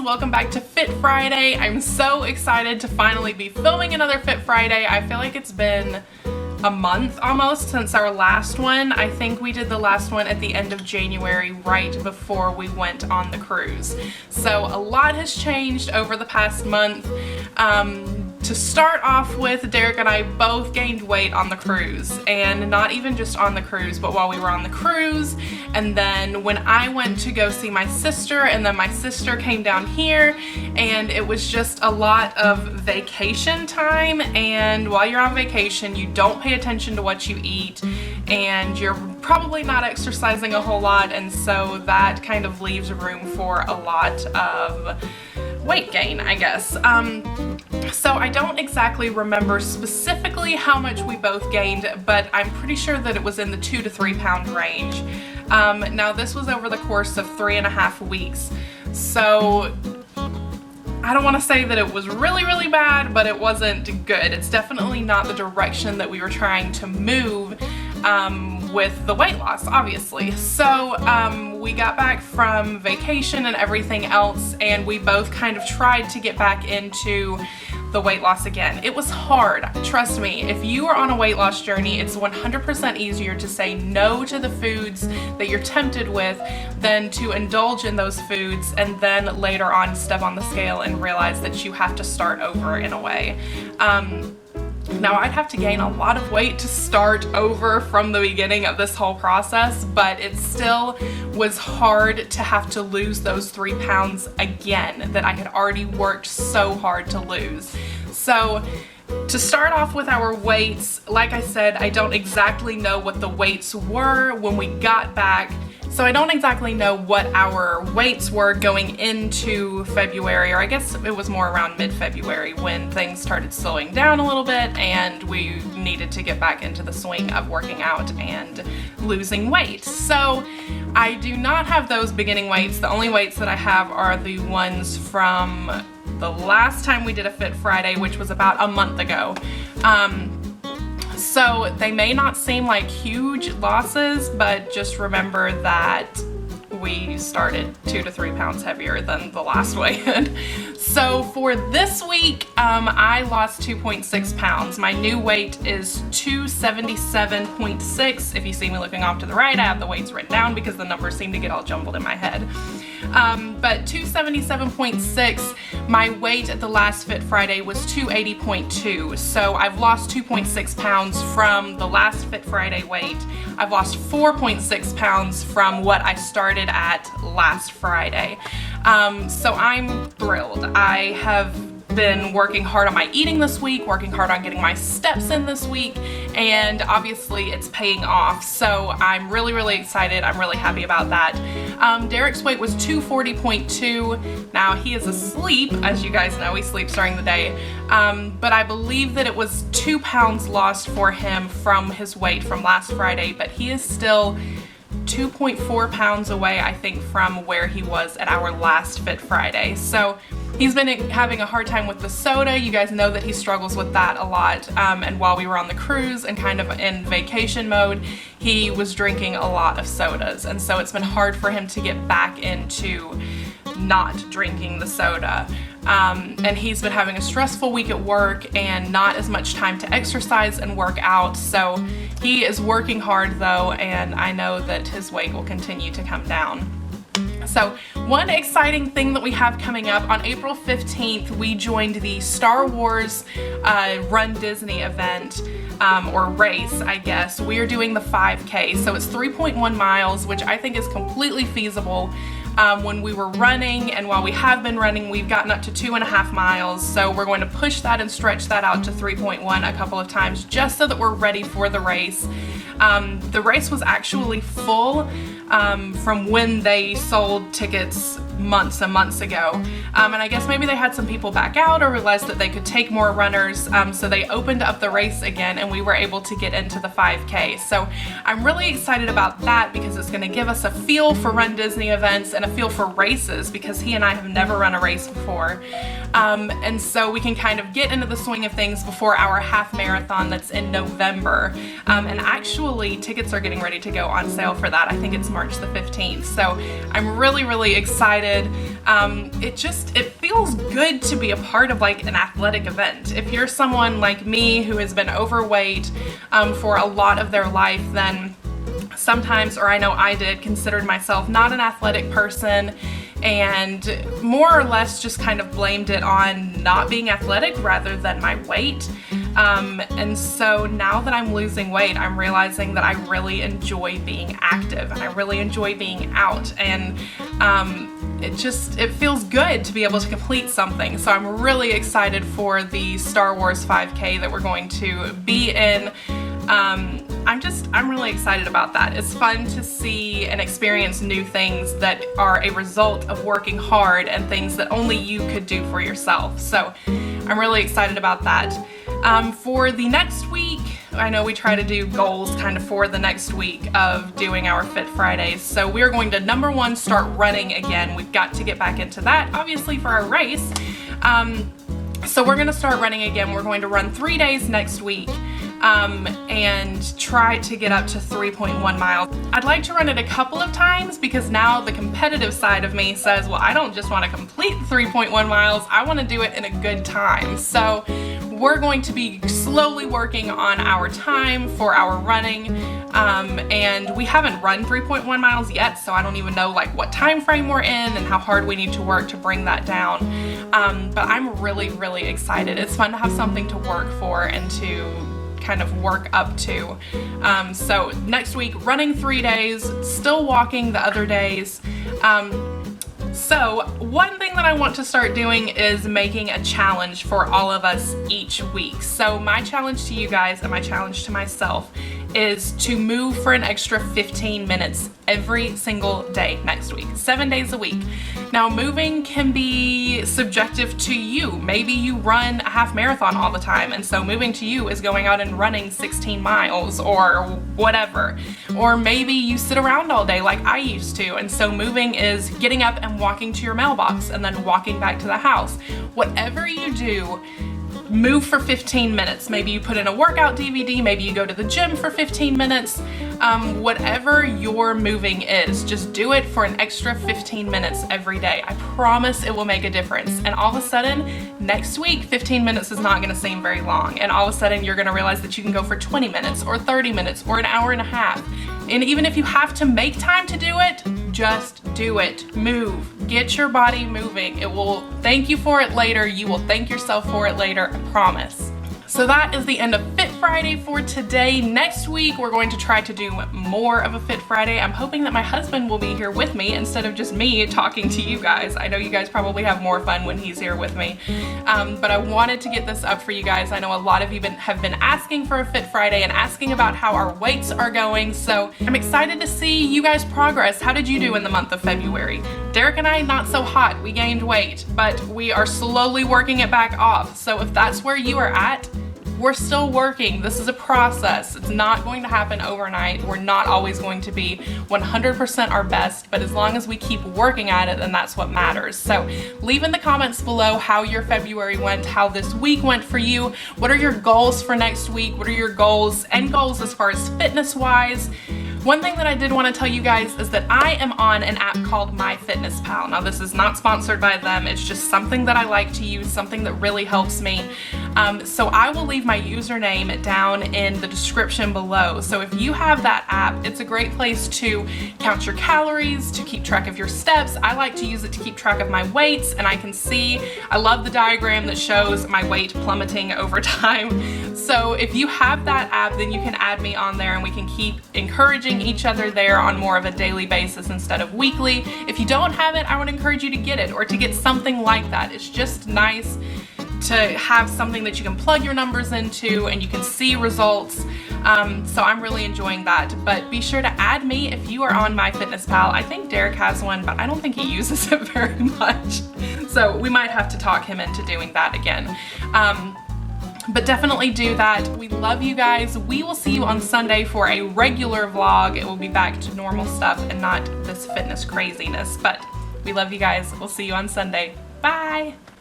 welcome back to Fit Friday. I'm so excited to finally be filming another Fit Friday. I feel like it's been a month almost since our last one. I think we did the last one at the end of January, right before we went on the cruise. So a lot has changed over the past month. To start off with, Derek and I both gained weight on the cruise, and not even just on the cruise, but while we were on the cruise, and then when I went to go see my sister, and then my sister came down here, and it was just a lot of vacation time. And while you're on vacation, you don't pay attention to what you eat, and you're probably not exercising a whole lot, and so that kind of leaves room for a lot of weight gain, I guess. So I don't exactly remember specifically how much we both gained, but I'm pretty sure that it was in the 2 to 3 pound range. Now this was over the course of 3.5 weeks. So I don't want to say that it was really bad, but it wasn't good. It's definitely not the direction that we were trying to move with the weight loss, obviously. So we got back from vacation and everything else, and we both kind of tried to get back into the weight loss again. It was hard, trust me. If you are on a weight loss journey, it's 100% easier to say no to the foods that you're tempted with than to indulge in those foods and then later on step on the scale and realize that you have to start over in a way. Now I'd have to gain a lot of weight to start over from the beginning of this whole process, but it still was hard to have to lose those 3 pounds again that I had already worked so hard to lose. So to start off with our weights, like I said, I don't exactly know what the weights were when we got back. So I don't exactly know what our weights were going into February, or I guess it was more around mid-February when things started slowing down a little bit and we needed to get back into the swing of working out and losing weight. So I do not have those beginning weights. The only weights that I have are the ones from the last time we did a Fit Friday, which was about a month ago. So they may not seem like huge losses, but just remember that we started 2 to 3 pounds heavier than the last weigh-in. So for this week, I lost 2.6 pounds. My new weight is 277.6. If you see me looking off to the right, I have the weights written down because the numbers seem to get all jumbled in my head. But 277.6, my weight at the last Fit Friday was 280.2. So I've lost 2.6 pounds from the last Fit Friday weight. I've lost 4.6 pounds from what I started at last Friday. So I'm thrilled. I have been working hard on my eating this week, working hard on getting my steps in this week, and obviously it's paying off. So I'm really excited. I'm really happy about that. Derek's weight was 240.2. Now he is asleep, as you guys know, he sleeps during the day. But I believe that it was 2 pounds lost for him from his weight from last Friday, but he is still 2.4 pounds away, I think, from where he was at our last Fit Friday. So he's been having a hard time with the soda. You guys know that he struggles with that a lot. And while we were on the cruise and kind of in vacation mode, he was drinking a lot of sodas. And so it's been hard for him to get back into not drinking the soda. And he's been having a stressful week at work and not as much time to exercise and work out. So he is working hard though, and I know that his weight will continue to come down. So one exciting thing that we have coming up, on April 15th, we joined the Star Wars Run Disney event, or race, I guess. We are doing the 5K, so it's 3.1 miles, which I think is completely feasible. When we were running, and while we have been running, we've gotten up to 2.5 miles, so we're going to push that and stretch that out to 3.1 a couple of times just so that we're ready for the race. The race was actually full from when they sold tickets months and months ago, and I guess maybe they had some people back out or realized that they could take more runners, so they opened up the race again and we were able to get into the 5K. So I'm really excited about that because it's going to give us a feel for Run Disney events and a feel for races, because he and I have never run a race before, and so we can kind of get into the swing of things before our half marathon that's in November, and actually tickets are getting ready to go on sale for that. I think it's March the 15th, so I'm really excited did. It feels good to be a part of like an athletic event. If you're someone like me who has been overweight for a lot of their life, then sometimes, or I know I did, considered myself not an athletic person and more or less just kind of blamed it on not being athletic rather than my weight. And so now that I'm losing weight, I'm realizing that I really enjoy being active and I really enjoy being out, and it feels good to be able to complete something. So I'm really excited for the Star Wars 5K that we're going to be in. I'm really excited about that. It's fun to see and experience new things that are a result of working hard and things that only you could do for yourself. So I'm really excited about that. For the next week, I know we try to do goals kind of for the next week of doing our Fit Fridays. So we're going to, number one, start running again. We've got to get back into that, obviously, for our race. So we're gonna start running again. We're going to run 3 days next week. And try to get up to 3.1 miles. I'd like to run it a couple of times because now the competitive side of me says, well, I don't just want to complete 3.1 miles, I want to do it in a good time. So we're going to be slowly working on our time for our running, and we haven't run 3.1 miles yet, so I don't even know like what time frame we're in and how hard we need to work to bring that down. But I'm really, really excited. It's fun to have something to work for and to kind of work up to. So next week, running 3 days, still walking the other days. So one thing that I want to start doing is making a challenge for all of us each week. So my challenge to you guys and my challenge to myself is to move for an extra 15 minutes every single day next week, 7 days a week. Now, moving can be subjective to you. Maybe you run a half marathon all the time, and so moving to you is going out and running 16 miles or whatever. Or maybe you sit around all day like I used to, and so moving is getting up and walking to your mailbox and then walking back to the house. Whatever you do, move for 15 minutes. Maybe you put in a workout DVD, maybe you go to the gym for 15 minutes. Whatever your moving is, just do it for an extra 15 minutes every day. I promise it will make a difference. And all of a sudden, next week, 15 minutes is not gonna seem very long. And all of a sudden, you're gonna realize that you can go for 20 minutes or 30 minutes or an hour and a half. And even if you have to make time to do it, just do it. Move. Get your body moving. It will thank you for it later. You will thank yourself for it later, I promise. So that is the end of Fit Friday for today. Next week, we're going to try to do more of a Fit Friday. I'm hoping that my husband will be here with me instead of just me talking to you guys. I know you guys probably have more fun when he's here with me. But I wanted to get this up for you guys. I know a lot of you have been asking for a Fit Friday and asking about how our weights are going. So I'm excited to see you guys' progress. How did you do in the month of February? Derek and I, not so hot. We gained weight, but we are slowly working it back off. So if that's where you are at, we're still working. This is a process. It's not going to happen overnight. We're not always going to be 100% our best, but as long as we keep working at it, then that's what matters. So leave in the comments below how your February went, how this week went for you. What are your goals for next week? What are your goals and goals as far as fitness wise? One thing that I did want to tell you guys is that I am on an app called MyFitnessPal. Now, this is not sponsored by them. It's just something that I like to use, something that really helps me. So I will leave my username down in the description below. So if you have that app, it's a great place to count your calories, to keep track of your steps. I like to use it to keep track of my weights, and I can see, I love the diagram that shows my weight plummeting over time. So if you have that app, then you can add me on there and we can keep encouraging each other there on more of a daily basis instead of weekly. If you don't have it, I would encourage you to get it or to get something like that. It's just nice to have something that you can plug your numbers into and you can see results. So I'm really enjoying that. But be sure to add me if you are on MyFitnessPal. I think Derek has one, but I don't think he uses it very much. So we might have to talk him into doing that again. But definitely do that. We love you guys. We will see you on Sunday for a regular vlog. It will be back to normal stuff and not this fitness craziness. But we love you guys. We'll see you on Sunday. Bye.